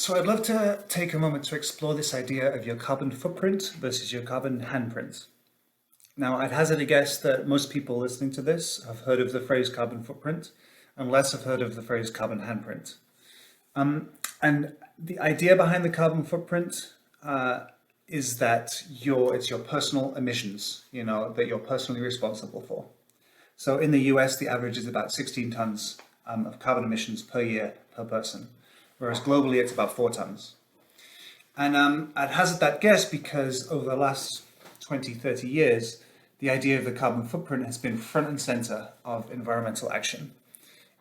So I'd love to take a moment to explore this idea of your carbon footprint versus your carbon handprint. Now, I'd hazard a guess that most people listening to this have heard of the phrase carbon footprint and less have heard of the phrase carbon handprint. And the idea behind the carbon footprint is that it's your personal emissions, that you're personally responsible for. So in the US, the average is about 16 tons of carbon emissions per year per person, whereas globally it's about 4 tons. And I'd hazard that guess because over the last 20, 30 years, the idea of the carbon footprint has been front and center of environmental action.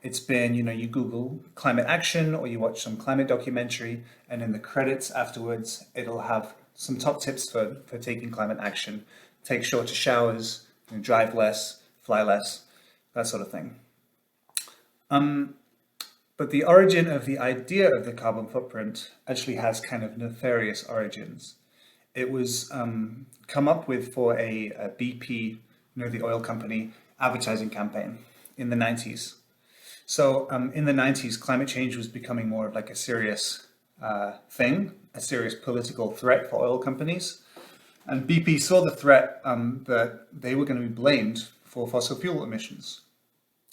It's been, you Google climate action or you watch some climate documentary, and in the credits afterwards, it'll have some top tips for taking climate action. Take shorter showers, drive less, fly less, that sort of thing. But the origin of the idea of the carbon footprint actually has kind of nefarious origins. It was come up with for a BP, the oil company, advertising campaign in the 90s. So in the 90s, climate change was becoming more of like a serious thing, a serious political threat for oil companies. And BP saw the threat that they were going to be blamed for fossil fuel emissions.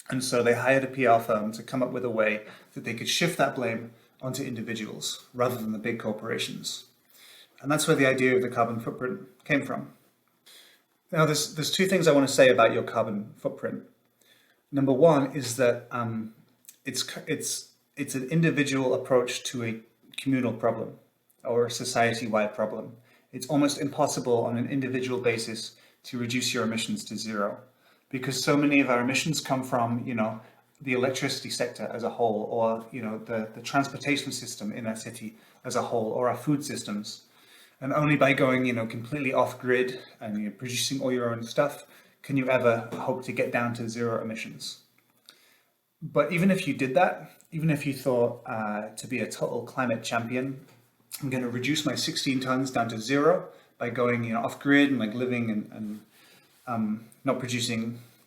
And so they hired a PR firm to come up with a way that they could shift that blame onto individuals rather than the big corporations. And that's where the idea of the carbon footprint came from. Now, there's two things I want to say about your carbon footprint. Number one is that it's an individual approach to a communal problem or a society-wide problem. It's almost impossible on an individual basis to reduce your emissions to zero, because so many of our emissions come from, the electricity sector as a whole, or, the transportation system in our city as a whole, or our food systems. And only by going, completely off grid and producing all your own stuff can you ever hope to get down to zero emissions. But even if you did that, even if you thought to be a total climate champion, I'm going to reduce my 16 tons down to zero by going, off grid and like living and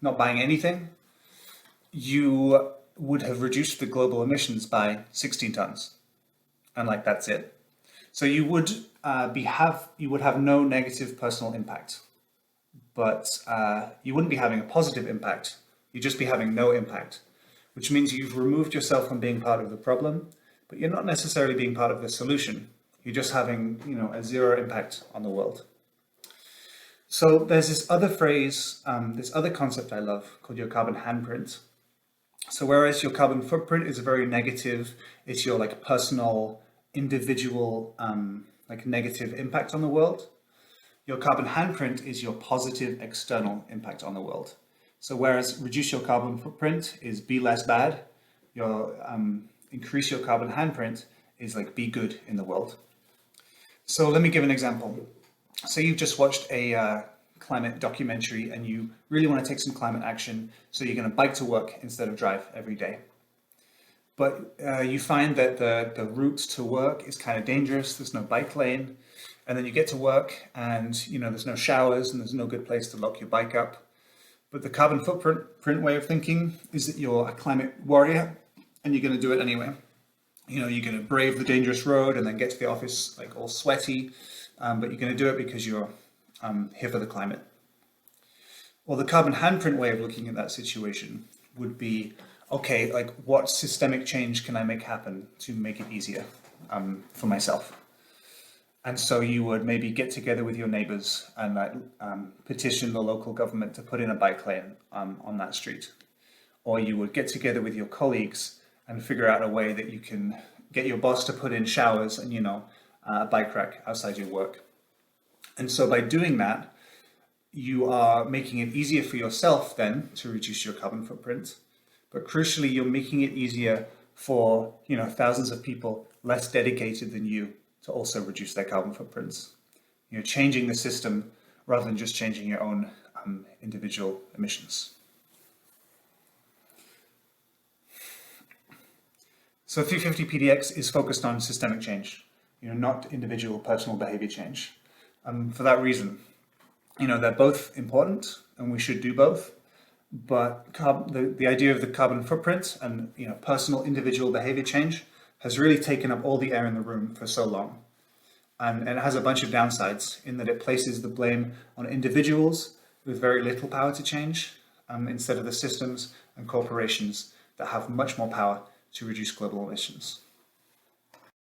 not buying anything, you would have reduced the global emissions by 16 tons. And that's it. So you would have no negative personal impact, but you wouldn't be having a positive impact. You'd just be having no impact, which means you've removed yourself from being part of the problem, but you're not necessarily being part of the solution. You're just having, a zero impact on the world. So there's this other phrase, this other concept I love called your carbon handprint. So whereas your carbon footprint is a very negative, it's your personal, individual, negative impact on the world, your carbon handprint is your positive external impact on the world. So whereas reduce your carbon footprint is be less bad, your increase your carbon handprint is be good in the world. So let me give an example. So you've just watched a climate documentary and you really want to take some climate action, so you're going to bike to work instead of drive every day. But you find that the route to work is kind of dangerous, there's no bike lane, and then you get to work and there's no showers and there's no good place to lock your bike up. But the carbon footprint way of thinking is that you're a climate warrior and you're going to do it anyway. You're going to brave the dangerous road and then get to the office all sweaty, but you're going to do it because you're here for the climate. Well, the carbon handprint way of looking at that situation would be, okay, what systemic change can I make happen to make it easier for myself? And so you would maybe get together with your neighbors and petition the local government to put in a bike lane on that street. Or you would get together with your colleagues and figure out a way that you can get your boss to put in showers and, a bike rack outside your work. And so by doing that, you are making it easier for yourself then to reduce your carbon footprint. But crucially, you're making it easier for, thousands of people less dedicated than you to also reduce their carbon footprints. You're changing the system rather than just changing your own individual emissions. So 350 PDX is focused on systemic change, not individual personal behavior change. For that reason, they're both important and we should do both. But the idea of the carbon footprint and personal individual behavior change has really taken up all the air in the room for so long. And it has a bunch of downsides in that it places the blame on individuals with very little power to change, instead of the systems and corporations that have much more power to reduce global emissions.